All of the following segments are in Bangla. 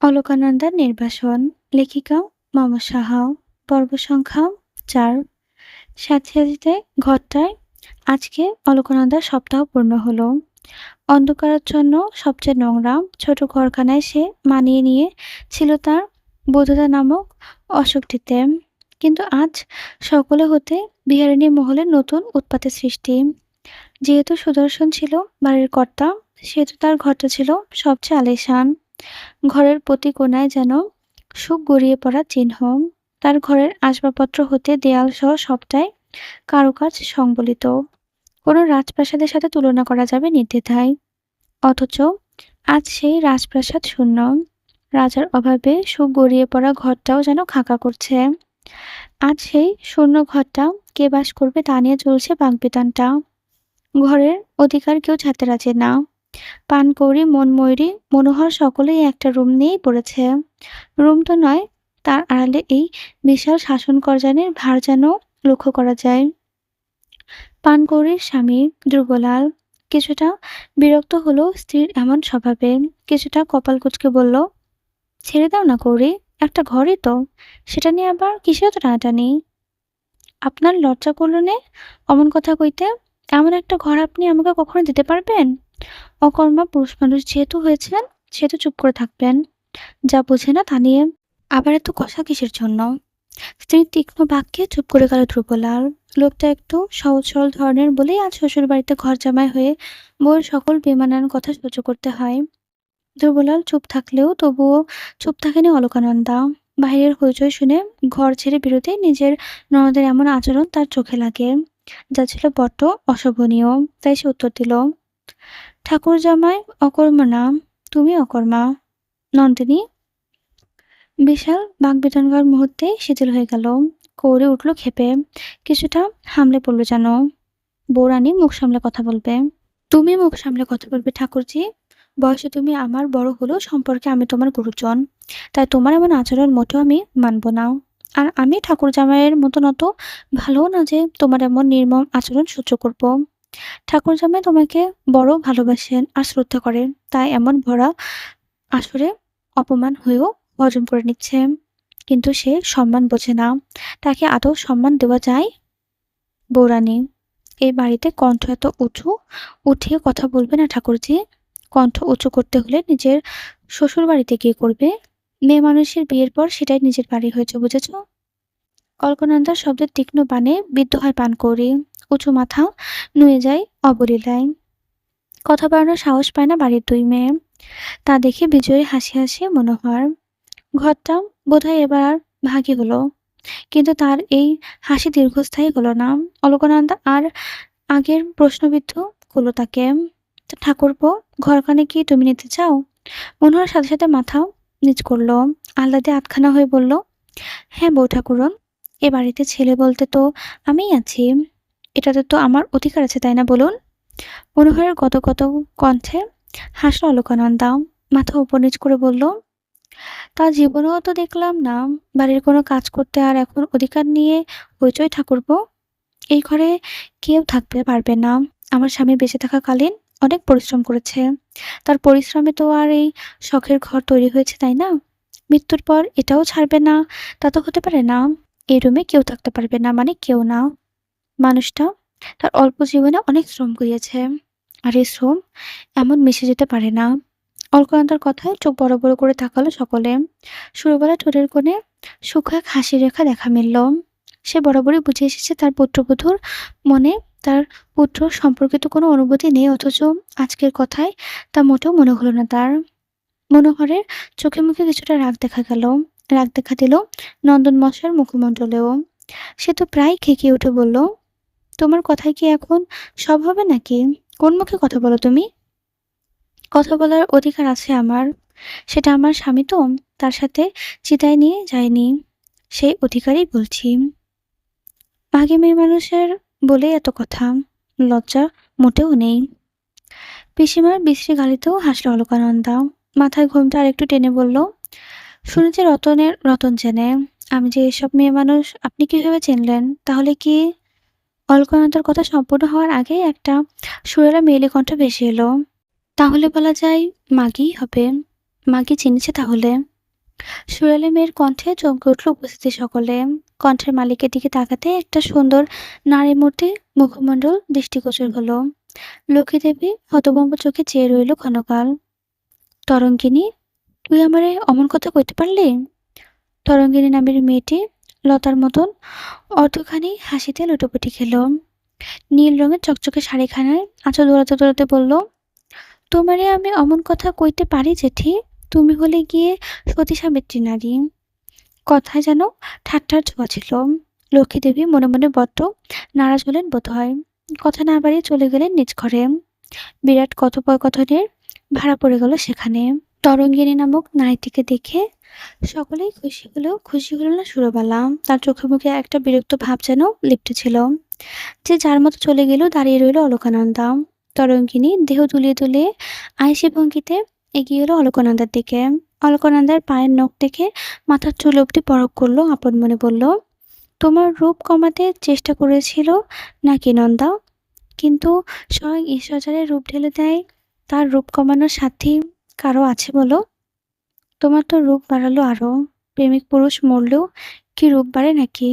অলকানন্দার নির্বাসন। লেখিকা মম সাহা। পর্ব সংখ্যা ৪। স্যাঁতসেঁতে ঘরটায় আজকে অলকানন্দার সপ্তাহ পূর্ণ হলো। অন্ধকারাচ্ছন্ন সবচেয়ে নোংরা ছোট ঘরখানায় সে মানিয়ে নিয়ে ছিল তার বোধতা নামক অশোকটিতে। কিন্তু আজ সকলে হতে বিহারিণী মহলে নতুন উৎপাতের সৃষ্টি। যেহেতু সুদর্শন ছিল বাড়ির কর্তা, সেহেতু তার ঘরটা ছিল সবচেয়ে আলিশান। ঘরের প্রতি কোণায় যেন সুখ গড়িয়ে পড়ার চিহ্ন। তার ঘরের আসবাবপত্র হতে দেয়াল সহ সবটাই কারুকাজ সংবলিত। কোনো রাজপ্রাসাদের সাথে তুলনা করা যাবে নির্দ্বিধায়। অথচ আজ সেই রাজপ্রাসাদ শূন্য। রাজার অভাবে সুখ গড়িয়ে পড়া ঘরটাও যেন খাঁকা করছে। আজ সেই শূন্য ঘরটা কে বাস করবে তা নিয়ে চলছে বাগবিতণ্ডা। ঘরের অধিকার কেউ ছাড়তে রাজি না। পানকৌড়ি, মনময়ূরী, মনোহর সকলেই একটা রুম নিয়েই পড়েছে। রুম তো নয়, তার আড়ালে এই বিশাল শাসনকরজানির ভার যেন লক্ষ্য করা যায়। পানকৌড়ির স্বামী ধ্রুবলাল কিছুটা বিরক্ত হলো স্ত্রীর এমন স্বভাবে। কিছুটা কপাল কুঁচকে বলল, ছেড়ে দাও না কৌড়ি, একটা ঘরই তো, সেটা নিয়ে আবার কিসে এত টানাটানি? আপনার লজ্জা করল নে অমন কথা কইতে? এমন একটা ঘর আপনি আমাকে কখনো দিতে পারবেন? অকর্মা পুরুষ মানুষ যেহেতু হয়েছেন, সেহেতু চুপ করে থাকবেন। যা বোঝে না তা নিয়ে আবার এত কষা কিসের জন্য? স্ত্রীর তীক্ষ্ণ বাক্যে চুপ করে গেল ধ্রুবলাল। লোকটা একটু সহজ সরল ধরনের বলেই আজ শ্বশুর বাড়িতে ঘর জামাই হয়ে বউয়ের সকল বেমানান কথা সহ্য করতে হয়। ধ্রুবলাল চুপ থাকলেও তবুও চুপ থাকেনি অলকানন্দা। বাহিরের হইচই শুনে ঘর ছেড়ে বেরোতেই নিজের ননদের এমন আচরণ তার চোখে লাগে, যা ছিল বড্ড অশোভনীয়। তাই সে উত্তর দিল, ঠাকুর জামাই অকর্মা না, তুমি অকর্মা। নন্দিনী বিশাল বাকবিতণ্ডার মুহূর্তে শিথিল হয়ে গেল। কৌড়ে উঠল ক্ষেপে, কিছুটা হামলে পড়ল যেন। বউরানী মুখ সামলে কথা বলবে। তুমি মুখ সামলে কথা বলবে ঠাকুরজি। বয়সে তুমি আমার বড় হলেও সম্পর্কে আমি তোমার গুরুজন, তাই তোমার এমন আচরণ মোটেও আমি মানব না। আর আমি ঠাকুর জামাইয়ের মতন অত ভালোও না যে তোমার এমন নির্মম আচরণ সহ্য করব। ঠাকুর জামাই তোমাকে বড় ভালোবাসেন আর শ্রদ্ধা করেন, তাই এমন ভরা আসরে অপমান হয়েও হজম করে নিচ্ছে। কিন্তু সে সম্মান বোঝে না। তাকে আদৌ সম্মান দেওয়া যায়? বউরানী, এই বাড়িতে কণ্ঠ এত উঁচু উঠিয়ে কথা বলবে না ঠাকুরজি। কণ্ঠ উঁচু করতে হলে নিজের শ্বশুর বাড়িতে গিয়ে করবে। মেয়ে মানুষের বিয়ের পর সেটাই নিজের বাড়ি হয়েছে, বুঝেছ? অলকানন্দার শব্দের তীক্ষ্ণ বাণে বিদ্ধ হয় পানকৌড়ি। উঁচু মাথা নুয়ে যায় অবলীলায়। কথা বাড়ানোর সাহস পায় না বাড়ির দুই মেয়ে। তা দেখে বিজয়ী হাসি হাসি মনোহর। ঘরটা বোধহয় এবার আর ভাগী হলো। কিন্তু তার এই হাসি দীর্ঘস্থায়ী হলো না। অলকানন্দা আর আগের প্রশ্নবিদ্ধ করলো তাকে, ঠাকুরপো, ঘরখানে কি তুমি নিতে চাও? মনোহর সাথে সাথে মাথা নিচ করলো, আহ্লাদে আটখানা হয়ে বলল, হ্যাঁ বউ ঠাকুরন, এ বাড়িতে ছেলে বলতে তো আমিই আছি। এটাতে তো আমার অধিকার আছে, তাই না বলুন? মনোহরের গদগদ কণ্ঠে হাসল অলকানন্দা। মাথা উপর নিচ করে বলল, তা জীবনেও তো দেখলাম না বাড়ির কোনো কাজ করতে, আর এখন অধিকার নিয়ে হইচই ঠাকুরপো। এই ঘরে কেউ থাকতে পারবে না। আমার স্বামী বেঁচে থাকাকালীন অনেক পরিশ্রম করেছে। তার পরিশ্রমে তো আর এই শখের ঘর তৈরি হয়েছে, তাই না? মৃত্যুর পর এটাও ছাড়বে না, তা তো হতে পারে না। এই রুমে কেউ থাকতে পারবে না মানে কেউ না। মানুষটা তার অল্প জীবনে অনেক শ্রম করিয়েছে, আর এই শ্রম এমন মিশে যেতে পারে না। অলকানন্দার কথায় চোখ বড় বড় করে তাকালো সকলে। সুরবালা ঠোঁটের কোণে সূক্ষ্ম এক হাসি রেখা দেখা মিলল। সে বরাবরই বুঝে এসেছে তার পুত্রবধূর মনে তার পুত্র সম্পর্কিত কোনো অনুভূতি নেই, অথচ আজকের কথায় তা মোটেও মনে হলো না তার। মনোহরের চোখে মুখে কিছুটা রাগ দেখা গেল। রাগ দেখা দিল নন্দন মশাইয়ের মুখমণ্ডলেও। সে তো প্রায় খেকিয়ে উঠে বলল, তোমার কথায় কি এখন সব হবে নাকি? কোন মুখে কথা বলো তুমি? কথা বলার অধিকার আছে আমার। সেটা আমার স্বামী তো তার সাথে চিতায় নিয়ে যায়নি, সেই অধিকারই বলছি। আগে মেয়ে মানুষের বলে এত কথা, লজ্জা মোটেও নেই। পিসিমার বিশ্রী গালিতেও হাসল অলকানন্দা। মাথায় ঘোমটা আর একটু টেনে বলল, শুনেছি রতনের রতন চেনে। আমি যে এসব মেয়ে মানুষ আপনি কিভাবে চিনলেন? তাহলে কি? অলকানন্দার কথা সম্পূর্ণ হওয়ার আগে একটা সুরেলা মেয়েলি কণ্ঠ ভেসে এলো। তাহলে বলা যায় মাগিই হবে। মাগি চিনেছে তাহলে। সুরেলা মেয়ের কণ্ঠে চমকে উঠল উপস্থিতি সকলে। কণ্ঠের মালিকের দিকে তাকাতে একটা সুন্দর নারী মূর্তি মুখমণ্ডল দৃষ্টিগোচর হলো। লক্ষ্মী দেবী হতভম্ব চোখে চেয়ে রইল ক্ষণকাল। তরঙ্গিনী, তুই আমারে অমন কথা কইতে পারলি? তরঙ্গিনী নামের মেয়েটি লতার মতন অর্ধখানি হাসিতে লুটোপুটি খেল। নীল রঙের চকচকে শাড়িখানায় আঁচল দোলাতে দোলাতে বলল, তোমারে আমি অমন কথা কইতে পারি জেঠি? তুমি হলে গিয়ে সতী সাবিত্রী নারী। কথায় যেন ঠাট্টার ছোঁয়া ছিল। লক্ষ্মী দেবী মনে মনে বড্ড নারাজ হলেন বোধ হয়। কথা না বাড়িয়ে চলে গেলেন নিজ ঘরে। বিরাট কথোপকথনের ভাড়া পড়ে গেল সেখানে। তরঙ্গিনী নামক নারীটিকে দেখে সকলেই খুশি হলো না সুরবালা। তার চোখে মুখে একটা বিরক্ত ভাব যেন লিপ্ত ছিল। যে যার মতো চলে গেল, দাঁড়িয়ে রইল অলকানন্দা। তরঙ্গিনী দেহ দুলিয়ে দুলিয়ে আয়েসি ভঙ্গিতে এগিয়ে এলো অলকানন্দার দিকে। অলকানন্দার পায়ের নখ দেখে মাথার চুল অব্দি পরক করলো, আপন মনে বলল, তোমার রূপ কমাতে চেষ্টা করেছিল নাকি নন্দা? কিন্তু স্বয়ং ঈশ্বরচারের রূপ ঢেলে দেয়, তার রূপ কমানোর সাধ্যি কারো আছে বলো? তোমার তো রূপ বাড়ালো আরো। প্রেমিক পুরুষ মরলেও কি রূপ বাড়ে নাকি?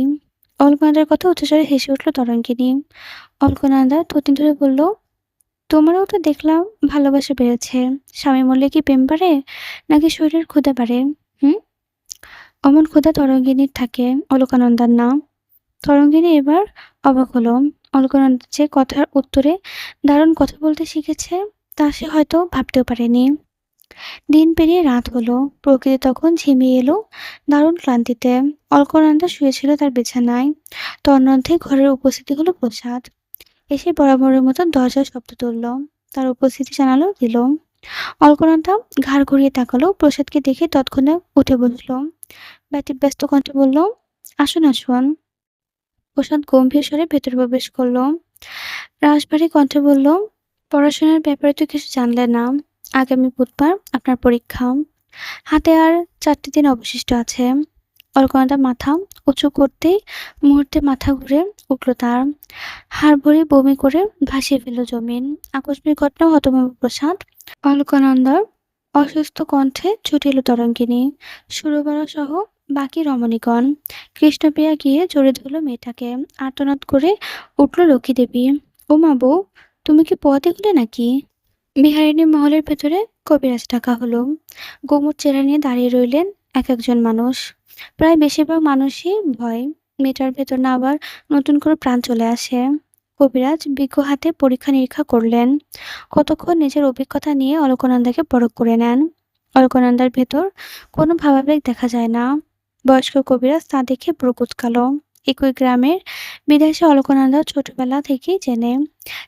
অলকানন্দার কথা উচ্চস্বরে হেসে উঠল তরঙ্গিনী। অলকানন্দা থতনি ধরে বলল, তোমারও তো দেখলাম ভালোবাসা বেড়েছে। স্বামী মরলে কি প্রেম বাড়ে নাকি শরীরের ক্ষুধা বাড়ে? হুম? অমন ক্ষুধা তরঙ্গিনীর থাকে, অলকানন্দার না। তরঙ্গিনী এবার অবাক হলো। অলকানন্দা যে কথার উত্তরে দারুণ কথা বলতে শিখেছে তা সে হয়তো ভাবতেও পারেনি। দিন পেরিয়ে রাত হলো। প্রকৃতি তখন ঝিমিয়ে এলো দারুণ ক্লান্তিতে। অলকানন্দা শুয়েছিল তার বিছানায়। তন্মধ্যে ঘরের উপস্থিতি হলো প্রসাদ। এসে বরাবরের মতো দরজার শব্দ তুলল। তার উপস্থিতি জানালো দিল। অলকানন্দা ঘাড় ঘুরিয়ে তাকালো। প্রসাদকে দেখে তৎক্ষণাৎ উঠে বসল। ব্যতিব্যস্ত কণ্ঠে বলল, আসুন আসুন। প্রসাদ গম্ভীর স্বরে ভেতরে প্রবেশ করলো। রাশভারী কণ্ঠে বলল, পড়াশোনার ব্যাপারে তো কিছু জানলে না। আগামী বুধবার আপনার পরীক্ষা। হাতে আর 4টে দিন অবশিষ্ট আছে। অলকানন্দা মাথা উঁচু করতেই মুহূর্তে মাথা ঘুরে উঠল তার। হাড় ভরে বমি করে ভাসিয়ে ফেলল জমিন। আকস্মিক ঘটনা হতভম্ব প্রসাদ। অলকানন্দার অসুস্থ কণ্ঠে ছুটে এলো তরঙ্গিনী, সুরবালা সহ বাকি রমণীগণ। কৃষ্ণপ্রিয়া গিয়ে জড়িয়ে ধরল মেয়েটাকে। আর্তনাদ করে উঠল লক্ষ্মী দেবী, ও মা বউ, তুমি কি পোয়াতে হলে নাকি? বিহারিণী মহলের ভেতরে কবিরাজ ডাকা হলো। গোমুট চেহারা নিয়ে দাঁড়িয়ে রইলেন এক একজন মানুষ। প্রায় বেশিরভাগ মানুষই ভয়। মেয়েটার ভেতর না আবার নতুন করে প্রাণ চলে আসে। কবিরাজ বিজ্ঞ হাতে পরীক্ষা নিরীক্ষা করলেন। কতক্ষণ নিজের অভিজ্ঞতা নিয়ে অলকানন্দাকে পরখ করে নেন। অলকানন্দার ভেতর কোনো ভাবাবেগ দেখা যায় না। বয়স্ক কবিরাজ তা দেখে ভ্রু কুঁচকালো। একই গ্রামের বিদেশে অলকানন্দা ছোটবেলা থেকেই চেনে।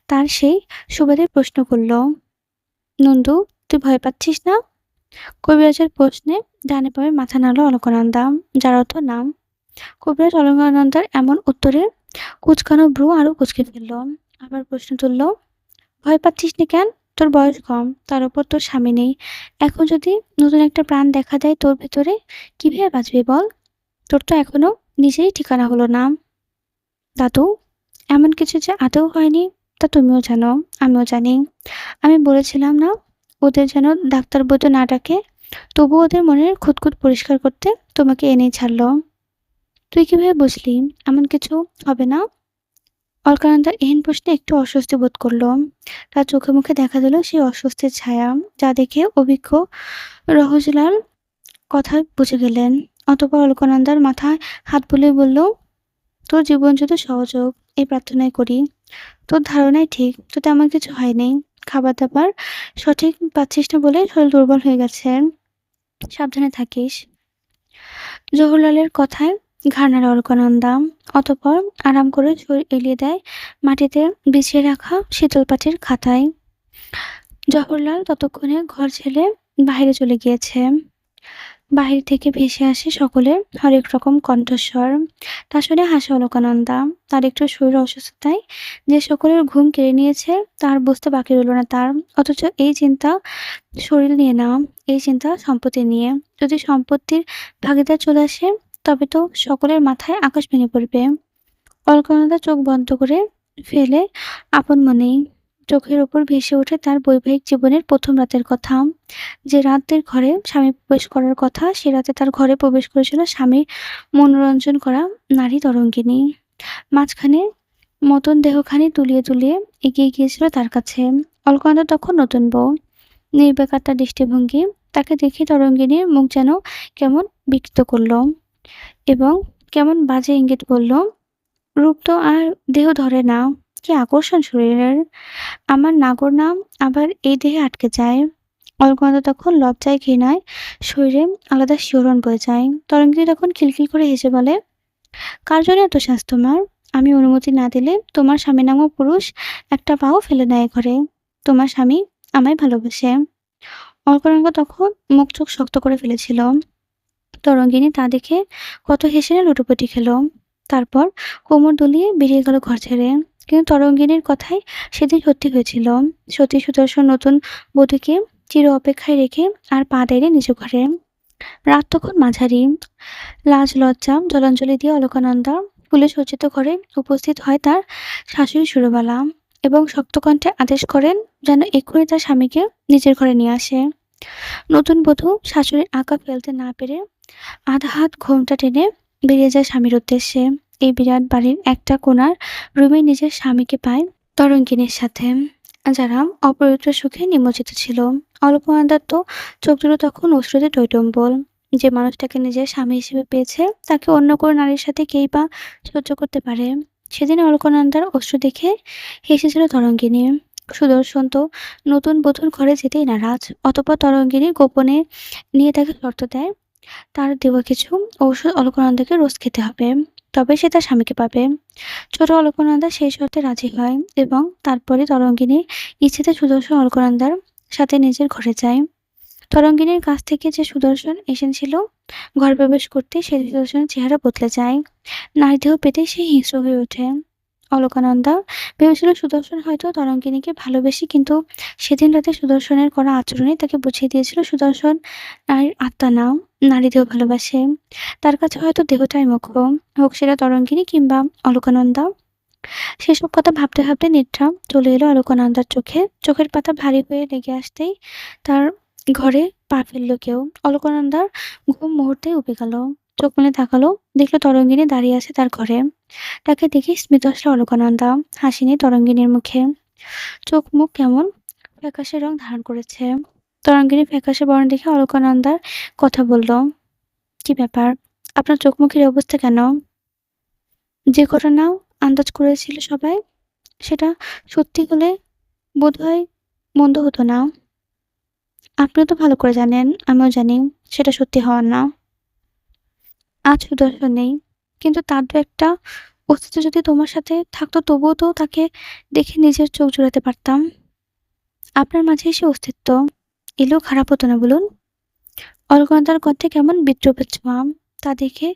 তার সেই সুবাদে প্রশ্ন করল, নন্দু, তুই ভয় পাচ্ছিস না? কবিরাজের প্রশ্নে ডানে বামে মাথা নাড়ল অলকানন্দা, যার অর্থ নাম। কবিরাজ অলকানন্দার এমন উত্তরে কুঁচকানো ভ্রু আরো কুঁচকে ফেলল। আবার প্রশ্ন তুলল, ভয় পাচ্ছিস না কেন? তোর বয়স কম, তার উপর তোর স্বামী নেই। এখন যদি নতুন একটা প্রাণ দেখা দেয় তোর ভেতরে, কিভাবে বাঁচবি বল? তোর তো এখনো নিজেই ঠিকানা হলো না। দাদু, এমন কিছু যে আদৌ হয়নি তা তুমিও জানো, আমিও জানি। আমি বলেছিলাম না ওদের যেন ডাক্তার বৈদ্য না ডাকে, তবু ওদের মনের খুঁতখুঁত পরিষ্কার করতে তোমাকে এনেই ছাড়লো। তুই কিভাবে বুঝলি এমন কিছু হবে না? অলকানন্দা এহেন প্রশ্নে একটু অস্বস্তি বোধ করল। তার চোখে মুখে দেখা দিল সেই অস্বস্তির ছায়া, যা দেখে অভিজ্ঞ রহজলাল কথা বুঝে গেলেন। অতঃপর অলকানন্দার মাথায় হাত বুলিয়ে বলল, তোর জীবন যদি সহজ হোক এই প্রার্থনাই করি। তোর ধারণাই ঠিক, তোর তেমন কিছু হয়নি। খাবার দাবার সঠিক পাচ্ছিস না বলে শরীর দুর্বল হয়ে গেছে। সাবধানে থাকিস। জওহরলালের কথায় ঘাড় নাড়ে অলকানন্দা। অতঃপর আরাম করে শরীর এলিয়ে দেয় মাটিতে বিছিয়ে রাখা শীতল পাটির খাতায়। জওহরলাল ততক্ষণে ঘর ছেড়ে বাহিরে চলে গিয়েছে। বাহির থেকে ভেসে আসে সকলের হরেক রকম কণ্ঠস্বর। তা শুনে হাসে অলকানন্দা। তার একটু শরীর অসুস্থতায় যে সকলের ঘুম কেড়ে নিয়েছে তার বুঝতে বাকি রইল না তার। অথচ এই চিন্তা শরীর নিয়ে না, এই চিন্তা সম্পত্তি নিয়ে। যদি সম্পত্তির ভাগীদার চলে আসে তবে তো সকলের মাথায় আকাশ ভেঙে পড়বে। অলকানন্দা চোখ বন্ধ করে ফেলে আপন মনেই চোখের ওপর ভেসে ওঠে তার বৈবাহিক জীবনের ১ম রাতের কথা। যে রাতের ঘরে স্বামী প্রবেশ করার কথা, সে রাতে তার ঘরে প্রবেশ করেছিল স্বামীর মনোরঞ্জন করা নারী তরঙ্গিনী। মাঝখানে মতন দেহখানি তুলিয়ে এগিয়ে গিয়েছিল তার কাছে। অলকানন্দা তখন নতুন বউ। নির্বিকার তার দৃষ্টিভঙ্গি। তাকে দেখে তরঙ্গিনীর মুখ যেন কেমন বিকৃত করল এবং কেমন বাজে ইঙ্গিত বলল, রূপ তো আর দেহ ধরে না, কি আকর্ষণ শরীরের! আমার নাগর নাম আবার এই দেহে আটকে যায়। অলকানন্দা তখন লজ্জায় ঘৃণায় শরীরে আলাদা শিহরণ বয়ে যায়। তরঙ্গিনী তখন খিলখিল করে হেসে বলে, কার জন্য এত শ্বাস তোমার? আমি অনুমতি না দিলে তোমার স্বামী নামক পুরুষ একটা পাও ফেলে না এ ঘরে। তোমার স্বামী আমায় ভালোবাসে। অলকানন্দা তখন মুখ চোখ শক্ত করে ফেলেছিল। তরঙ্গিনী তা দেখে কত হেসে না লুটোপুটি খেল। তারপর কোমর দুলিয়ে বেরিয়ে গেল ঘর ছেড়ে। কিন্তু তরঙ্গিনীর কথাই সেদিন সত্যি হয়েছিল। সত্যি সুদর্শন নতুন বধূকে চির অপেক্ষায় রেখে আর পা দেয়নি নিজ ঘরে। রাত তখন মাঝারি। লাজ লজ্জা জলাঞ্জলি দিয়ে অলকানন্দা ফুলে সজ্জিত ঘরে উপস্থিত হয় তার শাশুড়ি সুরবালা এবং শক্ত কণ্ঠে আদেশ করেন যেন এক্ষুনি তার স্বামীকে নিজের ঘরে নিয়ে আসে। নতুন বধূ শাশুড়ির আঁকা ফেলতে না পেরে আধা হাত ঘোমটা টেনে বেরিয়ে যায় স্বামীর উদ্দেশ্যে। এই বিরাট বাড়ির একটা কোণার রুমে নিজের স্বামীকে পায় তরঙ্গিনীর সাথে, যারা অপবিত্র সুখে নিমজ্জিত ছিল। অলকানন্দার তো চোখ দুটো তখন অশ্রুতে টইটম্বল। যে মানুষটাকে নিজের স্বামী হিসেবে পেয়েছে তাকে অন্য কোনো নারীর সাথে কেই বা সহ্য করতে পারে? সেদিন অলকানন্দার অশ্রু দেখে হেসেছিল তরঙ্গিনী। সুদর্শন তো নতুন বধূর ঘরে যেতেই নারাজ। অতঃপর তরঙ্গিনী গোপনে নিয়ে তাকে শর্ত দেয়, তার দেওয়া কিছু ঔষধ অলকানন্দাকে রোজ খেতে হবে, তবে সে তার স্বামীকে পাবে। ছোট অলকানন্দা সেই শর্তে রাজি হয় এবং তারপরে তরঙ্গিনীর ইচ্ছেতে সুদর্শন অলকানন্দার সাথে নিজের ঘরে যায়। তরঙ্গিনীর কাছ থেকে যে সুদর্শন এসেছিল ঘরে প্রবেশ করতে, সে সুদর্শনের চেহারা বদলে যায়। নারী দেহ পেতে সে হিংস্র হয়ে ওঠে। অলকানন্দা ভেবেছিল সুদর্শন হয়তো তরঙ্গিনীকে ভালোবেসে, কিন্তু সেদিন রাতে সুদর্শনের করা আচরণে তাকে বুঝিয়ে দিয়েছিল সুদর্শন নারীর আত্মা না, নারী দেহ ভালোবাসে। তার কাছে হয়তো দেহটাই মুখ্য, হোক সেটা তরঙ্গিনী কিংবা অলকানন্দা। সেসব কথা ভাবতে ভাবতে নিদ্রা চলে এলো অলকানন্দার চোখে। চোখের পাতা ভারী হয়ে লেগে আসতেই তার ঘরে পা ফেলল কেউ। অলকানন্দার ঘুম মুহূর্তেই উবে গেল। চোখ মেলে তাকালো, দেখলো তরঙ্গিনী দাঁড়িয়ে আছে তার ঘরে। তাকে দেখে স্মিত হাসল অলকানন্দা। হাসি নেই তরঙ্গিনীর মুখে। চোখ মুখ কেমন ফ্যাকাশে রং ধারণ করেছে। তরঙ্গিনী ফ্যাকাশে বর্ণ দেখে অলকানন্দার কথা বলল, কি ব্যাপার, আপনার চোখ মুখের অবস্থা কেন? যে ঘটনা আন্দাজ করেছিল সবাই, সেটা সত্যি হলে বোধহয় মন্দ হতো না। আপনিও তো ভালো করে জানেন, আমিও জানি সেটা সত্যি হওয়ার না। আজ সুদর্শন নেই, কিন্তু তার দু একটা অস্তিত্ব যদি তোমার সাথে থাকতো তবুও তো তাকে দেখে নিজের চোখ জোড়াতে পারতাম। আপনার মাঝে সে অস্তিত্ব এলেও খারাপ হতো না বলুন? অলকানন্দার কণ্ঠে কেমন বিদ্রুপের ছোঁয়া। তা দেখে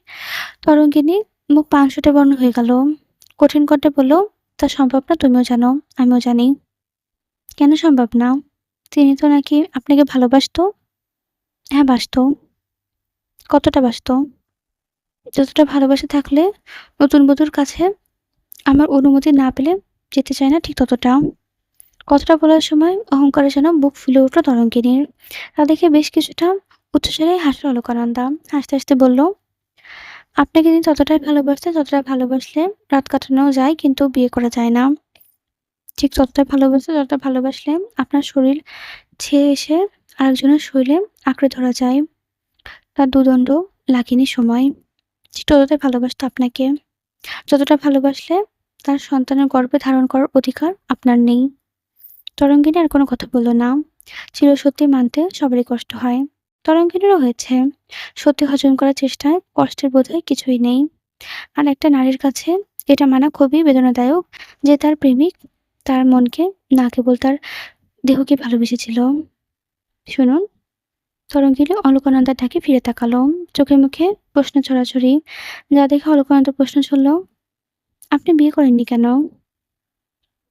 তরঙ্গিনী মুখ পাংশুটে বর্ণ হয়ে গেল। কঠিন কণ্ঠে বলল, তা সম্ভব না, তুমিও জানো, আমিও জানি। কেন সম্ভব না? তিনি তো নাকি আপনাকে ভালোবাসতো। হ্যাঁ, বাসতো। কতটা বাসতো? যতটা ভালোবাসা থাকলে নতুন বধূর কাছে আমার অনুমতি না পেলে যেতে চায় না, ঠিক ততটা। কথাটা বলার সময় অহংকারে যেন বুক ফুলে উঠল তরঙ্গিনীর। তা দেখে বেশ কিছুটা উচ্চস্বরে হাসল অলকানন্দা। হাসতে হাসতে বলল, আপনাকে তিনি ততটাই ভালোবাসতেন যতটা ভালোবাসলে রাত কাটানো যায়, কিন্তু বিয়ে করা যায় না। ঠিক ততটাই ভালোবাসতে যতটা ভালোবাসলে আপনার শরীর ছেয়ে এসে আরেকজনের শরীরে আঁকড়ে ধরা যায়। তার দুদণ্ড লাগেনি সময়। ঠিক ততটাই ভালোবাসতো আপনাকে, যতটা ভালোবাসলে তার সন্তানের গর্ভে ধারণ করার অধিকার আপনার নেই। তরঙ্গিনী আর কোনো কথা বলল না। চিরসত্যি মানতে সবারই কষ্ট হয়। তরঙ্গিনীরও হয়েছে। সত্যি হজম করার চেষ্টায় কষ্টের বোধহয় কিছুই নেই। আর একটা নারীর কাছে এটা মানা খুবই বেদনাদায়ক যে তার প্রেমিক তার মনকে না কেবল তার দেহকে ভালোবেসেছিল। শুনুন। তরঙ্গিনী অলকানন্দার ডাকে ফিরে তাকালো। চোখে মুখে প্রশ্ন ছড়াছড়ি। যা দেখে অলকানন্দা প্রশ্ন ছুড়ল, আপনি বিয়ে করেননি কেন?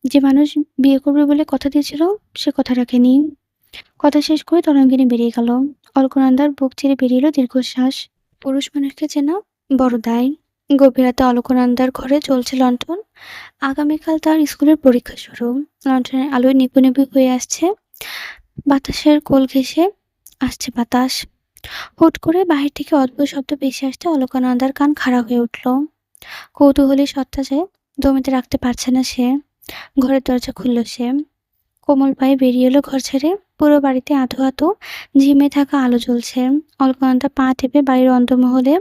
যে মানুষ বিয়ে করবে বলে কথা দিয়েছিল সে কথা রাখেনি। কথা শেষ করে তরঙ্গিনী বেরিয়ে গেল। অলকানন্দার বুক চিরে বেরিয়ে এলো দীর্ঘশ্বাস। পুরুষ মানুষকে চেনা বড় দায়। গভীর রাতে অলকানন্দার ঘরে জ্বলছে লণ্ঠন। আগামীকাল তার স্কুলের পরীক্ষা শুরু। লণ্ঠনের আলোয় নিভু নিভু হয়ে আসছে। বাতাসের কোল ঘেঁষে আসছে বাতাস। হুট করে বাহির থেকে অদ্ভুত শব্দ ভেসে আসতে অলকানন্দার কান খাড়া হয়ে উঠল। কৌতূহলী সত্তা যে দমিতে রাখতে পারছে না সে। ঘরের দরজা খুলল সে। কোমল পায়ে বেরিয়ে এলো ঘর ছেড়ে। পুরো বাড়িতে আধো আধো ঝিমে থাকা আলো জ্বলছে। অলকানন্দা পা টিপে বাড়ির অন্দরমহলে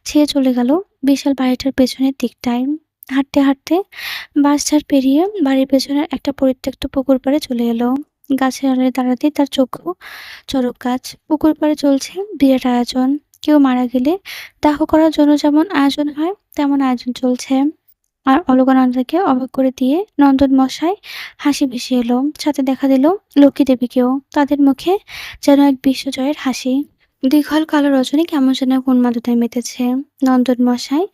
ছেয়ে চলে গেল বিশাল বাড়িটার পেছনের দিকটায়। হাঁটতে হাঁটতে বাঁশঝাড় পেরিয়ে বাড়ির পেছনের একটা পরিত্যক্ত পুকুর পাড়ে চলে এলো। গাছের আড়ালে দাঁড়াতেই তার চক্ষু চড়ক গাছ। পুকুর পাড়ে চলছে বিরাট আয়োজন। কেউ মারা গেলে দাহ করার জন্য যেমন আয়োজন হয় তেমন আয়োজন চলছে। আর অলকানন্দাকে অবাক করে দিয়ে নন্দন মশাই হাসি ভেসে এলো। সাথে দেখা দিল লক্ষ্মী দেবীকেও। তাদের মুখে যেন এক বিশ্বজয়ের হাসি। দীঘল কালো রজনী কেমন যেন এক উন্মাদনায় মেতেছে। নন্দন মশাই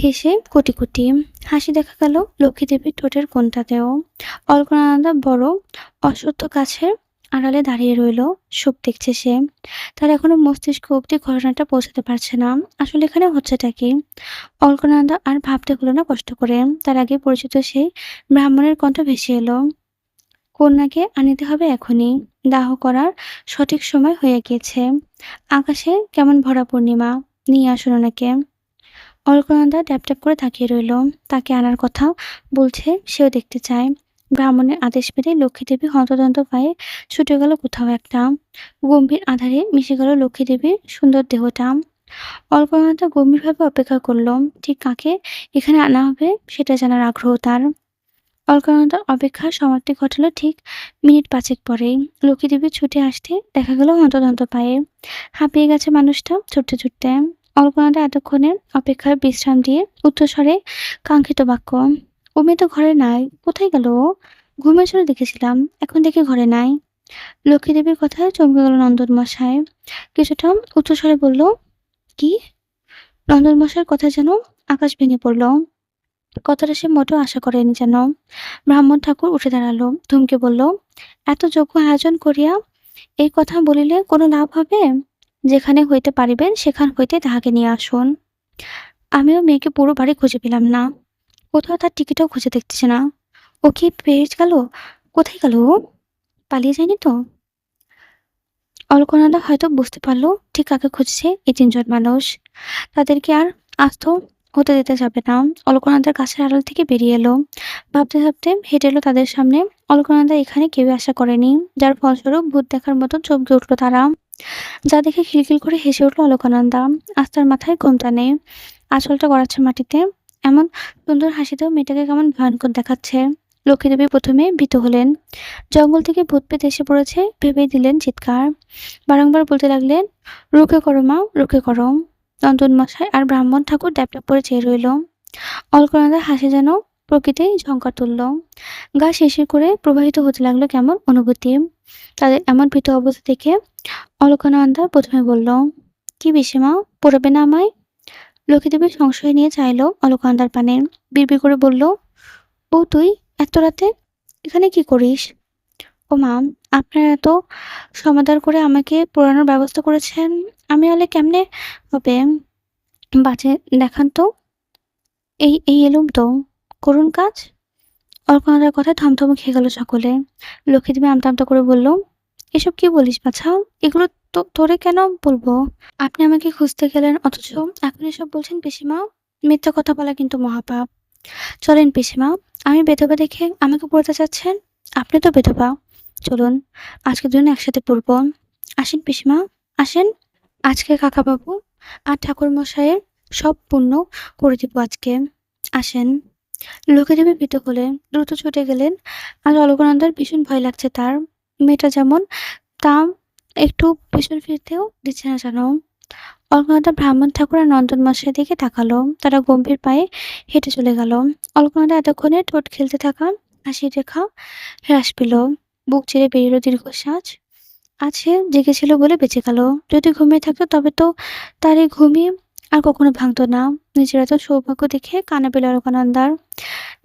হেসে কোটি কোটি হাসি দেখা গেল লক্ষ্মী দেবীর ঠোঁটের কোণটাতেও। অলকানন্দা বড় অশ্বত্থ গাছের আড়ালে দাঁড়িয়ে রইল। সব দেখছে সে। তার এখনো মস্তিষ্ক অব্দি ঘটনাটা পৌঁছাতে পারছে না। আসলে এখানে হচ্ছেটা কি? অলকানন্দা আর ভাবতে হলো না কষ্ট করে। তার আগে পরিচিত সেই ব্রাহ্মণের কণ্ঠ ভেসে এলো। কন্যাকে আনিতে হবে এখনই। দাহ করার সঠিক সময় হয়ে গিয়েছে। আকাশে কেমন ভরা পূর্ণিমা। নিয়ে আসুন ওনাকে। অলকানন্দা ট্যাপ ট্যাপ করে তাকিয়ে রইল। তাকে আনার কথা বলছে, সেও দেখতে চায়। ব্রাহ্মণের আদেশ পেতে লক্ষ্মীদেবী হন্তদন্ত পায়ে ছুটে গেল কোথাও একটা। গম্ভীর আধারে মিশে গেল লক্ষ্মীদেবীর সুন্দর দেহটা। অলকানন্দা গম্ভীরভাবে অপেক্ষা করল। ঠিক কাকে এখানে আনা হবে সেটা জানার আগ্রহ তার। অলকানন্দার অপেক্ষার সমাপ্তি ঘটল ঠিক মিনিট পাঁচেক পরেই। লক্ষ্মীদেবী ছুটে আসতে দেখা গেল হন্তদন্ত পায়ে। হাঁপিয়ে গেছে মানুষটা ছুটতে ছুটতে। অলকানন্দা এতক্ষণে অপেক্ষার বিশ্রাম দিয়ে উচ্চস্বরে কাঙ্ক্ষিত বাক্য, ও মেয়ে তো ঘরে নাই, কোথায় গেল ও? ঘুমের চলে দেখেছিলাম, এখন দেখি ঘরে নাই। লক্ষ্মীদেবীর কথায় চমকে গেল নন্দন মশাই। কিছুটা উচ্চস্বরে বলল, কি? নন্দন মশাইয়ের কথা যেন আকাশ ভেঙে পড়ল। কথাটা সে মোটেও আশা করেনি যেন। ব্রাহ্মণ ঠাকুর উঠে দাঁড়ালো, ধমকে বলল, এত যোগ্য আয়োজন করিয়া এই কথা বলিলে কোনো লাভ হবে? যেখানে হইতে পারিবেন সেখান হইতে তাহাকে নিয়ে আসুন। আমিও মেয়েকে পুরো বাড়ি খুঁজে পেলাম না। কোথাও তার টিকিটও খুঁজে দেখতেছি না। ও কি পেয়ে গেল? কোথায় গেল ও? পালিয়ে যায়নি তো? অলকানন্দা হয়তো বুঝতে পারলো ঠিক কাকে খুঁজছে এই তিনজন মানুষ। তাদেরকে আর আস্ত হতে দিতে যাবে না। অলকানন্দার গাছের আড়াল থেকে বেরিয়ে এলো। ভাবতে ভাবতে হেঁটে এলো তাদের সামনে। অলকানন্দা এখানে কেউ আশা করেনি, যার ফলস্বরূপ ভূত দেখার মতো চমকে উঠল তারা। যা দেখে খিলখিল করে হেসে উঠল অলকানন্দা। আজ তার মাথায় ঘোমটা নেই, আঁচলটা গড়াচ্ছে মাটিতে। এমন সুন্দর হাসিতেও মেয়েটাকে কেমন ভয়ঙ্কর দেখাচ্ছে। লক্ষ্মীদেবী প্রথমে ভীত হলেন। জঙ্গল থেকে ভূত পেতে এসে পড়েছে ভেবেই দিলেন চিৎকার। বারংবার বলতে লাগলেন, রুখে করো মা, রুখে করো। নন্দন মশাই আর ব্রাহ্মণ ঠাকুর ড্যাপড্যাপ করে চেয়ে রইল। অলকানন্দার হাসি যেন প্রকৃতিই ঝঙ্কার তুলল। গা শিরশির করে প্রবাহিত হতে লাগলো কেমন অনুভূতি। তাদের এমন ভীত অবস্থা দেখে অলকানন্দা প্রথমে বলল, কি পিসিমা, পড়বে না আমায়? লক্ষ্মীদেবী সংশয় নিয়ে চাইল অলকানন্দার পানে। বিড়বিড় করে বলল, ও তুই এত রাতে এখানে কি করিস? ও মা, আপনারা এত সমাদর করে আমাকে পোড়ানোর ব্যবস্থা করেছেন, আমি হলে কেমনে হবে? বাজে দেখান তো। এই এলুম তো, করুন কাজ। অলকানন্দার কথায় থমথমে খেয়ে গেল সকলে। লক্ষ্মীদেবী আমতা আমতা করে বলল, এসব কি বলিস বাছা? এগুলো তো তোরে কেন বলবো? আপনি আমাকে খুঁজতে গেলেন, অথচ এখন এসব বলছেন পিসিমা? মিথ্যা কথা বলা কিন্তু মহাপাপ। চলেন পিসিমা, আমি বেধবা দেখে আমাকে পড়তে চাচ্ছেন? আপনি তো বেধবা। চলুন, আজকে দুজন একসাথে পড়ব। আসেন পিসিমা, আসেন। আজকে কাকাবাবু আর ঠাকুর মশাইয়ের সব পূর্ণ করে দিব আজকে। আসেন। লক্ষ্মীদেবী ভীত হলে দ্রুত ছুটে গেলেন। আজ অলকানন্দার ভীষণ ভয় লাগছে তার। মেয়েটা যেমন তা একটু পিছন ফিরতেও দিচ্ছে না যেন। অলকানন্দা ব্রাহ্মণ ঠাকুর আর নন্দন মশাই দিকে তাকালো। তারা গম্ভীর পায়ে হেঁটে চলে গেল। অলকানন্দা এতক্ষণে ঠোঁট খেলতে থাকা হাসির রেখা হ্রাস পেল। বুক চিরে বেরিয়ে দীর্ঘশ্বাস। আজ সে জেগেছিল বলে বেঁচে গেল। যদি ঘুমিয়ে থাকতো তবে তো তার এই ঘুমিয়ে আর কখনো ভাঙতো না। নিজের এত সৌভাগ্য দেখে কানা পেল অলকানন্দার।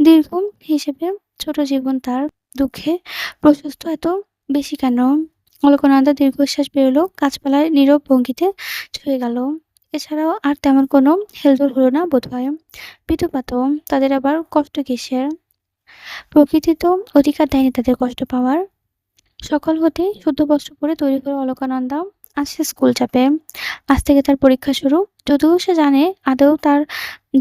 দীর্ঘ হিসেবে ছোট জীবন তার, দুঃখে প্রশস্ত এত বেশি কেন? অলকানন্দা দীর্ঘশ্বাস বেরোলো, গাছপালায় নীরব ভঙ্গিতে ছুঁয়ে গেল। এছাড়াও আর তেমন কোনো হেলদোল হলো না বোধহয়। বিধবা তো, তাদের আবার কষ্ট কিসের? প্রকৃতি তো অধিকার দেয়নি তাদের কষ্ট পাওয়ার। সকাল হতেই শুদ্ধ বস্ত্র পরে তৈরি হলো অলকানন্দা। আজ সে স্কুল যাবে। আজ থেকে তার পরীক্ষা শুরু। যদিও সে জানে আদৌ তার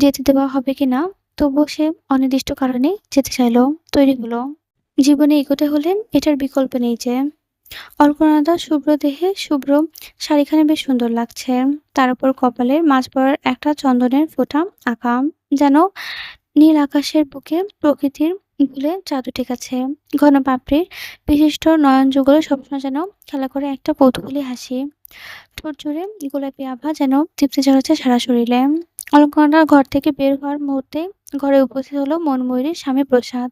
যেতে দেওয়া হবে কিনা, তবুও সে অনির্দিষ্ট কারণে যেতে চাইলো, তৈরি হলো। জীবনে এগোতে হলে এটার বিকল্প নেই যে। অলকানন্দার শুভ্র দেহে শুভ্র শাড়িখানি বেশ সুন্দর লাগছে। তার উপর কপালের মাঝ বরাবর একটা চন্দনের ফোঁটা আঁকা, যেন নীল আকাশের বুকে প্রকৃতির ভুলে জাদু ঠেকাছে। ঘন পাপড়ির বিশিষ্ট নয়নযুগল সবসময় যেন খেলা করে একটা কৌতূহলী হাসি। ঠোঁট জুড়ে গোলাপি আভা যেন তৃপ্তি ছড়াচ্ছে সারা শরীরে। অলকানন্দার ঘর থেকে বের হওয়ার মুহূর্তে ঘরে উপস্থিত হলো মনময়ূরীর স্বামী প্রসাদ।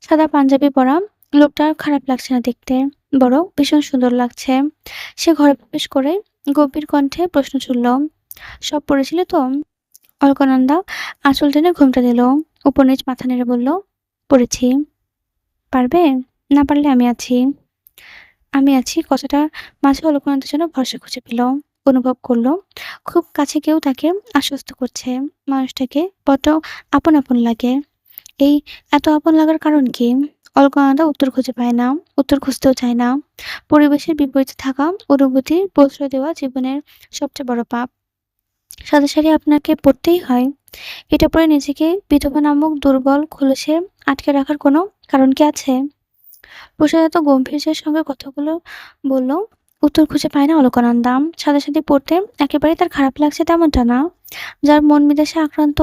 সাদা পাঞ্জাবি পরা লোকটার খারাপ লাগছে না দেখতে, বরং ভীষণ সুন্দর লাগছে। সে ঘরে প্রবেশ করে গম্ভীর কণ্ঠে প্রশ্ন ছুড়ল, সব পড়েছিলে তো? অলকানন্দা আঁচল টেনে ঘোমটা দিল, উপর নিচ মাথা নেড়ে বলল, পড়েছি। পারবে? না পারলে আমি আছি। আমি আছি কথাটা মাঝে অলকানন্দার জন্য ভরসা খুঁজে পেল। অনুভব করলো খুব কাছে কেউ তাকে আশ্বস্ত করছে। মানুষটাকে বড্ড আপন আপন লাগে। এই এত আপন লাগার কারণ কি? অলকানন্দা উত্তর খুঁজে পায় না, উত্তর খুঁজতেও চায় না। পরিবেশের বিপরীতে থাকা অনুভূতির প্রশ্রয় দেওয়া জীবনের সবচেয়ে বড় পাপ। সাদা শাড়ি আপনাকে পরতেই হয়। এটা পরে নিজেকে বিধবা নামক দুর্বল খোলসে আটকে রাখার কোনো কারণ কি আছে? প্রসাদ এত গম্ভীর্যের সঙ্গে কথাগুলো বলল, উত্তর খুঁজে পায় না অলকানন্দা। সাদা শাড়ি পরতে একেবারেই তার খারাপ লাগছে তেমনটা না। যার মন বিদেশে আক্রান্ত,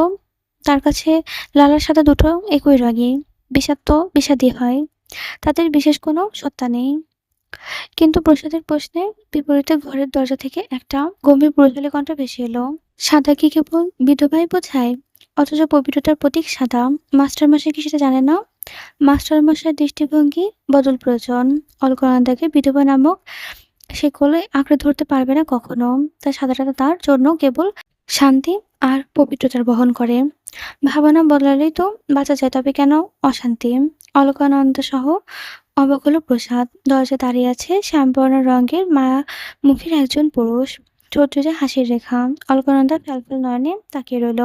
তার কাছে লাল আর সাদা দুটো একই রঙই, বিষাক্ত বিষাদী হয়। তাদের বিশেষ কোনো সত্তা নেই। কিন্তু প্রসাদের প্রশ্নে বিপরীতে ঘরের দরজা থেকে একটা গম্ভীর পুরুষালী কণ্ঠ ভেসে এলো। সাদা কি কেবল বিধবাই বোঝায়? অথচ পবিত্রতার প্রতীক সাদা। মাস্টারমশাই কি সেটা জানে না? মাস্টারমশাইয়ের দৃষ্টিভঙ্গি বদল প্রয়োজন। অলকানন্দাকে বিধবা নামক সে কোলে আঁকড়ে ধরতে পারবে না কখনো। তার সাদাটা তার জন্য কেবল শান্তি আর পবিত্রতার বহন করে। ভাবনা বদলালেই তো বাঁচা যায়, তবে কেন অশান্তি? অলকানন্দা সহ অবাক হলো প্রসাদ। দরজায় দাঁড়িয়ে আছে শ্যামবর্ণ রঙের মায়ামুখীর একজন পুরুষ। ঠোঁট জুড়ে হাসির রেখা। অলকানন্দা ফ্যালফ্যাল নয়নে তাকিয়ে রইল।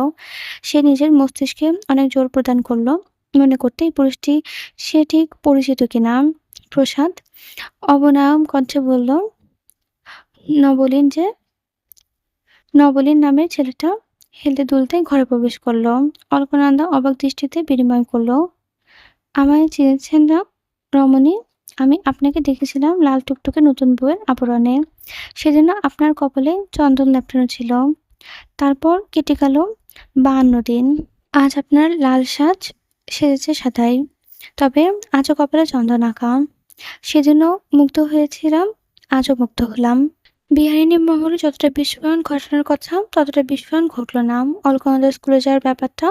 সে নিজের মস্তিষ্কে অনেক জোর প্রদান করলো মনে করতে এই পুরুষটি সে ঠিক পরিচিত কিনা। প্রসাদ অবনায়ম কণ্ঠে বলল, নবলীন যে নবলীন নামের ছেলেটা হেলতে দুলতে ঘরে প্রবেশ করলো। অলকানন্দা অবাক দৃষ্টিতে বিনিময় করলো, আমায় চিনেছেন না রমণী? আমি আপনাকে দেখেছিলাম লাল টুকটুকে নতুন বউয়ের আবরণে। সেজন্য আপনার কপালে চন্দন লেপটানো ছিল। তারপর কেটে গেল 52 দিন। আজ আপনার লাল সাজ সেজেছে সাদাই, তবে আজও কপালে চন্দন আঁকা। সেজন্য মুগ্ধ হয়েছিলাম, আজও মুগ্ধ হলাম। বিহারিণী মহলে যতটা বিস্ফোরণ ঘটানোর কথা ততটা বিস্ফোরণ ঘটল না। অলকানন্দা স্কুলে যাওয়ার ব্যাপারটা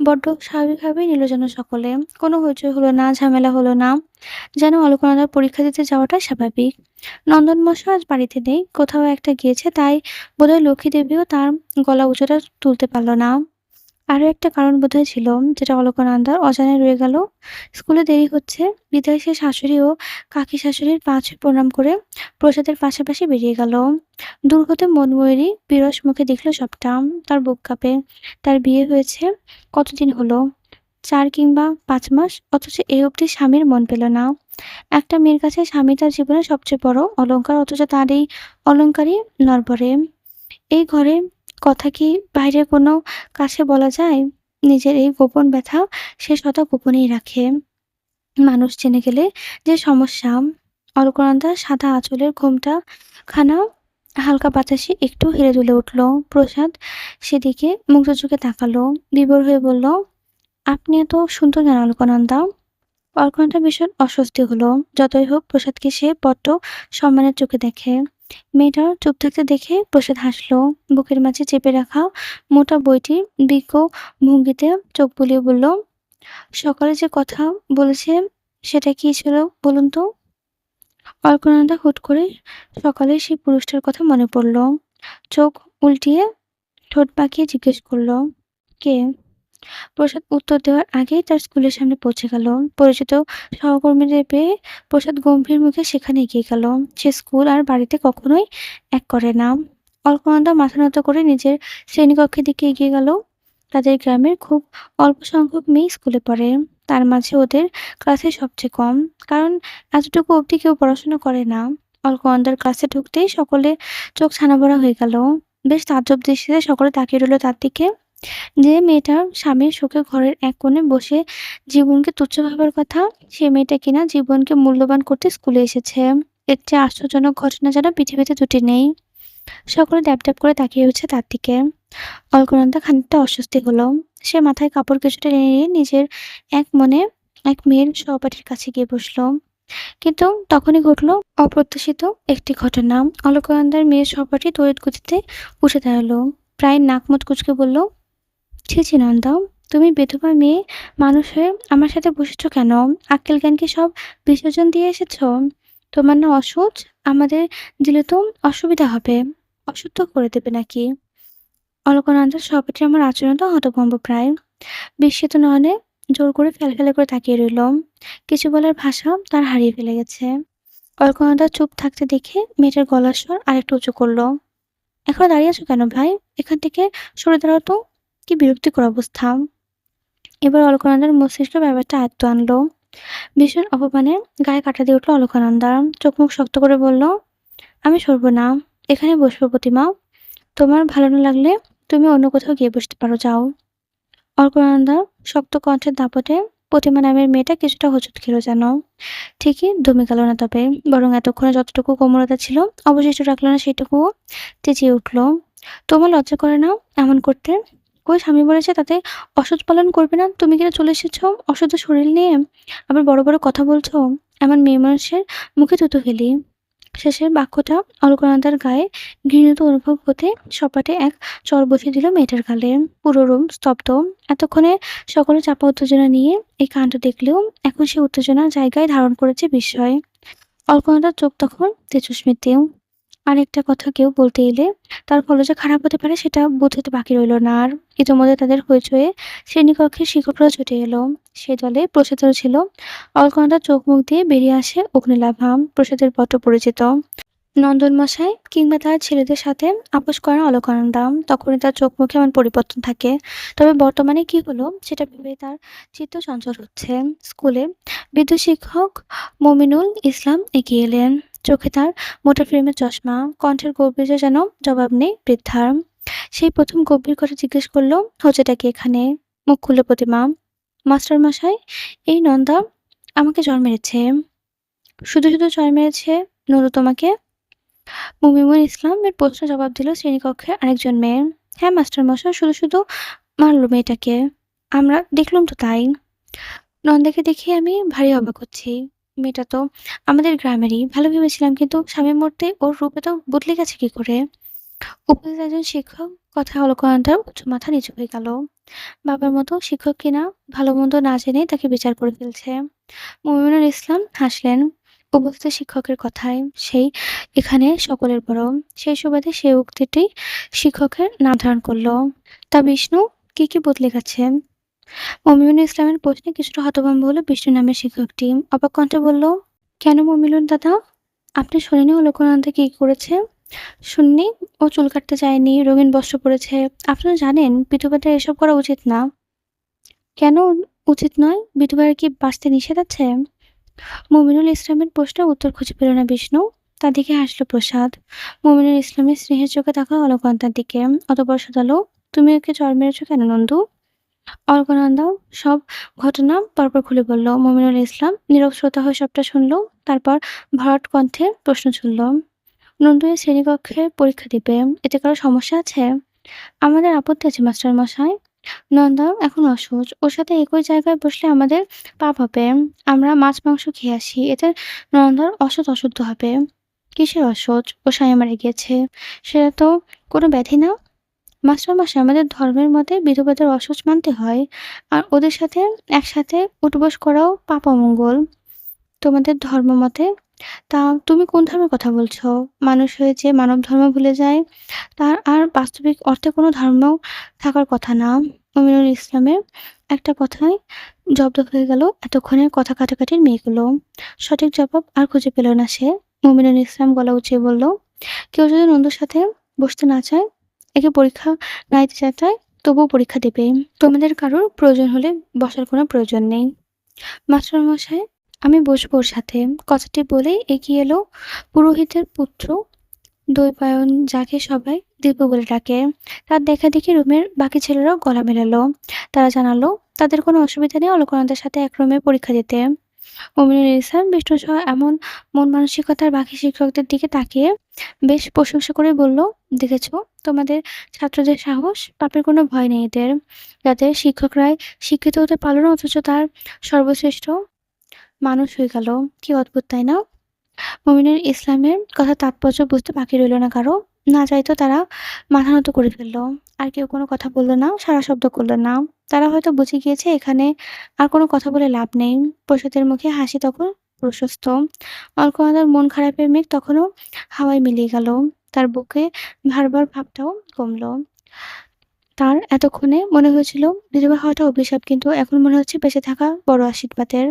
বড্ড স্বাভাবিকভাবেই নিল যেন সকলে। কোনো হইচই হলো না, ঝামেলা হলো না। যেন অলকানন্দার পরীক্ষা দিতে যাওয়াটাই স্বাভাবিক। নন্দনমশাই আজ বাড়িতে নেই, কোথাও একটা গিয়েছে, তাই বোধহয় লক্ষ্মীদেবীও তার গলা উঁচুটা তুলতে পারল না। আরও একটা কারণ বোধহয় ছিল, যেটা অলকানন্দার অজানায় রয়ে গেল। স্কুলে দেরি হচ্ছে বিধায় সে শাশুড়ি ও কাকি শাশুড়ির পা ছুঁয়ে প্রণাম করে প্রসাদের পাশাপাশি বেরিয়ে গেল। দূর হতে মনময়ূরী বিরস মুখে দেখল সবটা। তার বুক কাঁপে। তার বিয়ে হয়েছে কতদিন হলো? 4 কিংবা 5 মাস, অথচ এই অবধি স্বামীর মন পেল না। একটা মেয়ের কাছে স্বামী তার জীবনের সবচেয়ে বড় অলংকার, অথচ তার এই অলংকারই নড়বড়ে। এই ঘরে কথা কি বাইরে কোনো কাছে বলা যায়? নিজের এই গোপন ব্যথা সে সদা গোপনেই রাখে। মানুষ জেনে গেলে যে সমস্যা। অলকানন্দার সাদা আঁচলের ঘোমটা খানা হালকা বাতাসে একটু হেলে দুলে উঠল। প্রসাদ সেদিকে মুগ্ধ চোখে তাকালো, বিভোর হয়ে বলল, আপনি এত সুন্দর কেন অলকানন্দা? অলকানন্দা ভীষণ অস্বস্তি হলো। যতই হোক প্রসাদকে সে বড্ড সম্মানের চোখে দেখে। মেয়েটার চুপ থাকতে দেখে প্রসাদ হাসলো। বুকের মাঝে চেপে রাখা মোটা বইটি বিজ্ঞ ভঙ্গিতে চোখ বুলিয়ে বলল, সকালে যে কথা বলেছে সেটা কি ছিল বলুন তো? অলকানন্দা হুট করে সকালে সেই পুরুষটার কথা মনে পড়ল। চোখ উল্টিয়ে ঠোঁট বাঁকিয়ে জিজ্ঞেস করলো, কে? প্রসাদ উত্তর দেওয়ার আগেই তার স্কুলের সামনে পৌঁছে গেল। পরিচিত সহকর্মীদের পেয়ে প্রসাদ গম্ভীর মুখে সেখানে এগিয়ে গেল। সে স্কুল আর বাড়িতে কখনোই এক করে না। অলকানন্দা মাথা নত করে নিজের শ্রেণীকক্ষের দিকে এগিয়ে গেল। তাদের গ্রামের খুব অল্প সংখ্যক মেয়ে স্কুলে পড়ে। তার মাঝে ওদের ক্লাসে সবচেয়ে কম। কারণ এতটুকু অবধি কেউ পড়াশোনা করে না। অলকানন্দার ক্লাসে ঢুকতেই সকলে চোখ ছানাবড়া হয়ে গেল। বেশ তাজ্জব দৃষ্টিতে সকলে তাকিয়ে রইল তার দিকে। যে মেয়েটা স্বামীর শোকে ঘরের এক কোণে বসে জীবনকে তুচ্ছ ভাবার কথা, সে মেয়েটা কিনা জীবনকে মূল্যবান করতে স্কুলে এসেছে। এর চেয়ে আশ্চর্যজনক ঘটনা যেন পৃথিবীতে দুটি নেই। সকলে ড্যাব ড্যাব করে তাকিয়ে রয়েছে তার দিকে। অলকনন্দা খানিকটা অস্বস্তি হলো। সে মাথায় কাপড় কিছুটা টেনে নিয়ে নিজের এক মনে এক মেয়ের সহপাঠীর কাছে গিয়ে বসল। কিন্তু তখনই ঘটল অপ্রত্যাশিত একটি ঘটনা। অলকনন্দার মেয়ের সহপাঠী তড়িৎ গতিতে উঠে দাঁড়ালো। প্রায় নাক মুখ কুঁচকে বলল, ছি ছি নন্দা, তুমি বিধবা মেয়ে মানুষ হয়ে আমার সাথে বসেছ কেন? আক্কেল জ্ঞান কি সব বিসর্জন দিয়ে এসেছ? তোমার না অসুচ? আমাদের দিলে তো অসুবিধা হবে। অসুস্থ করে দেবে নাকি? অলকানন্দার সহপাঠী আমার আচরণ তো হতভম্ব প্রায়। বিস্মিত নয়নে জোর করে ফেলে করে তাকিয়ে রইল। কিছু বলার ভাষা তার হারিয়ে ফেলে গেছে। অলকানন্দা চুপ থাকতে দেখে মেয়েটার গলার স্বর আরেকটু উঁচু করল। এখনো দাঁড়িয়ে আছো কেন ভাই? এখান থেকে সরে দাঁড়াও তো। কি বিরক্তিকর অবস্থা। এবার অলকানন্দার মস্তিষ্ক ব্যাপারটা আয়ত্ত আনলো। ভীষণ অপমানে গায়ে কাটা দিয়ে উঠল অলকানন্দা। চোখ মুখ শক্ত করে বলল, আমি সরব না। এখানে বসবো প্রতিমা। তোমার ভালো না লাগলে তুমি অন্য কোথাও গিয়ে বসতে পারো, যাও। অলকানন্দা শক্ত কণ্ঠের দাপটে প্রতিমা নামের মেয়েটা কিছুটা হোঁচট খেলো যেন। ঠিকই দমে গেল না, তবে বরং এতক্ষণে যতটুকু কোমলতা ছিল অবশিষ্ট রাখলো না সেটুকুও চেঁচিয়ে উঠল, তোমার লজ্জা করে না এমন করতে? কই স্বামী বলেছে তাতে অসৎ পালন করবে না, তুমি কিনা চলে এসেছো অশুদ্ধ শরীর নিয়ে, আবার বড় বড় কথা বলছো। এমন মেয়ে মানুষের মুখে থুতু ফেলি। শেষের বাক্যটা অলকানন্দার গায়ে ঘৃণিত অনুভব হতে সপাটে এক চর বসিয়ে দিল মেয়েটার গালে। পুরো রুম স্তব্ধ। এতক্ষণে সকলে চাপা উত্তেজনা নিয়ে এই কাণ্ড দেখলেও এখন সে উত্তেজনার জায়গায় ধারণ করেছে বিস্ময়। অলকানন্দার চোখ তখন তেজস্মিতেও। আরেকটা কথা কেউ বলতে এলে তার ফল যে খারাপ হতে পারে সেটা বোঝাতে বাকি রইল না আর। ইতোমধ্যে তাদের হইচয়ে শ্রেণীকক্ষের শিক্ষকরা ছুটে এলো। সে দলে প্রসাদও ছিল। অলকানন্দার চোখ মুখ দিয়ে বেরিয়ে আসে অগ্নিলাভা, প্রসাদের পত্র পরিচিত। নন্দন মশাই কিংবা তার ছেলেদের সাথে আপোস করেন অলকানন্দা। তখনই তার চোখ মুখে এমন পরিবর্তন থাকে। তবে বর্তমানে কি হলো সেটা ভেবে তার চিত্ত চঞ্চল হচ্ছে। স্কুলে বিদ্যুৎ শিক্ষক মমিনুল ইসলাম এগিয়ে এলেন। চোখে তার মোটা ফ্রেমের চশমা, কণ্ঠের গভীরে যেন জবাব নেই বৃদ্ধার। সেই প্রথম গম্ভীর করে জিজ্ঞেস করলো, হচ্ছেটা কি এখানে? মুখ খুলল প্রতিমা। মাস্টার মশাই, এই নন্দা আমাকে জ্বর মেরেছে। শুধু শুধু জ্বর মেরেছে নন্দু তোমাকে? মুমিনুল ইসলামের প্রশ্নের জবাব দিল শ্রেণীকক্ষের আরেকজন মেয়ে। হ্যাঁ মাস্টারমশাই, শুধু শুধু মারলো মেয়েটাকে। আমরা দেখলুম তো তাই। নন্দাকে দেখে আমি ভারী অবাক হচ্ছি। মেয়েটা তো আমাদের গ্রামেরই, ভালো ভেবেছিলাম, কিন্তু স্বামী মরতে ওর রূপে তো বদলে গেছে কি করে? উপস্থিত একজন শিক্ষক কথা অলকানন্দার উঁচু মাথা নিচু হয়ে গেল। বাবার মতো শিক্ষক কিনা ভালো মন্দ না জেনে তাকে বিচার করে ফেলছে। মুমিনুল ইসলাম হাসলেন উপস্থিত শিক্ষকের কথায়। সেই এখানে সকলের বড়। সেই সুবাদে সে উক্তিটি শিক্ষকের নাম ধারণ করল। তা বিষ্ণু কি কি বদলে গেছেন? মমিনুল ইসলামের প্রশ্নে কিছুটা হতভম্ব হলো বিষ্ণু নামের শিক্ষকটি। অবাক কণ্ঠে বলল, কেন মমিনুল দাদা? আপনি শোনেনি অলকানন্দা কি করেছে? শুননি, ও চুল কাটতে যায়নি, রঙিন বস্ত্র পরেছে। আপনারা জানেন বিধবাদের এসব করা উচিত না। কেন উচিত নয়? বিধবার কি বাঁচতে নিষেধ আছে? মুমিনুল ইসলামের প্রশ্নের উত্তর খুঁজে পেল না বিষ্ণু। তার দিকে হাসল প্রসাদ। মুমিনুল ইসলামের স্নেহের চোখে তাকায় অলকানন্দার দিকে। অতঃপর শুধালো, তুমি ওকে চর মেরেছ কেন নন্দু? অলকানন্দা সব ঘটনা পরপর খুলে বলল। মুমিনুল ইসলাম নীরব শ্রোতা হয়ে সবটা শুনল। তারপর ভরাট কণ্ঠে প্রশ্ন ছুড়ল, নন্দু এই শ্রেণীকক্ষে পরীক্ষা দিবে, এতে কারো সমস্যা আছে? আমাদের আপত্তি আছে মাস্টার মশাই। নন্দা এখন অসুচ, ওর সাথে একই জায়গায় বসলে আমাদের পাপ হবে। আমরা মাছ মাংস খেয়ে আসি, এতে নন্দার অসৎ অশুদ্ধ হবে। কিসের অসৎ? ও স্বামী মারা গিয়েছে, সেটা তো কোনো ব্যাধি না। মাস্টার মশাই, আমাদের ধর্মের মতে বিধবাদের অসুচ মানতে হয়, আর ওদের সাথে একসাথে উঠবোস করাও পাপ অমঙ্গল। তোমাদের ধর্ম মতে? তা তুমি কোন ধর্মের কথা বলছো? মানুষ হয়ে যে মানব ধর্ম ভুলে যায়, তার আর বাস্তবিক অর্থে কোনো ধর্ম থাকার কথা না। মুমিনুল ইসলামের একটা কথায় জব্দ হয়ে গেল এতক্ষণের কথা কাটাকাটির মেয়েগুলো। সঠিক জবাব আর খুঁজে পেল না সে। মুমিনুল ইসলাম গলা উঁচিয়ে বলল, কেউ যদি নন্দুর সাথে বসতে না চায়, একে পরীক্ষা না দিতে চায় তবুও পরীক্ষা দেবে। তোমাদের কারোর প্রয়োজন হলে বসার কোনো প্রয়োজন নেই। মাস্টারমশাই, আমি বসবো ওর সাথে। কথাটি বলেই এগিয়ে এলো পুরোহিতের পুত্র দ্বৈপায়ন, যাকে সবাই দিব্য বলে ডাকে। তার দেখাদেখি রুমের বাকি ছেলেরাও গলা মেলালো। তারা জানালো তাদের কোনো অসুবিধা নেই অলকনন্দার সাথে এক রুমে পরীক্ষা দিতে। অমিনুল ইসলাম বিষ্ণুসহ এমন মন মানসিকতার বাকি শিক্ষকদের দিকে তাকিয়ে বেশ প্রশংসা করে বলল, দেখেছ তোমাদের ছাত্রদের সাহস, পাপের কোনো ভয় নেই এদের। যাদের শিক্ষকরাই শিক্ষিত হতে পারল না অথচ তার সর্বশ্রেষ্ঠ মানুষ হয়ে গেল। কি অদ্ভুত, তাই না? মুমিনুল ইসলামের কথার তাৎপর্য বুঝতে বাকি রইল না কারো। না চাইতো তারা মাথা নত করে ফেলল। আর কেউ কোনো কথা বলল না, সাড়া শব্দ করল না। তারা হয়তো বুঝে গিয়েছে এখানে আর কোনো কথা বলে লাভ নেই। প্রসাদের মুখে হাসি তখন প্রশস্ত। অলকনন্দার মন খারাপের মেঘ তখনও হাওয়ায় মিলিয়ে গেল। তার বুকে ভারবার ভাবটাও কমল। তার এতক্ষণে মনে হয়েছিল বিধবা হওয়াটা অভিশাপ, কিন্তু এখন মনে হচ্ছে বেঁচে থাকা বড় আশীর্বাদের।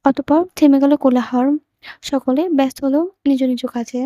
অতঃপর থেমে গেল কোলাহল। সকলে ব্যস্ত হলো নিজ নিজ কাজে।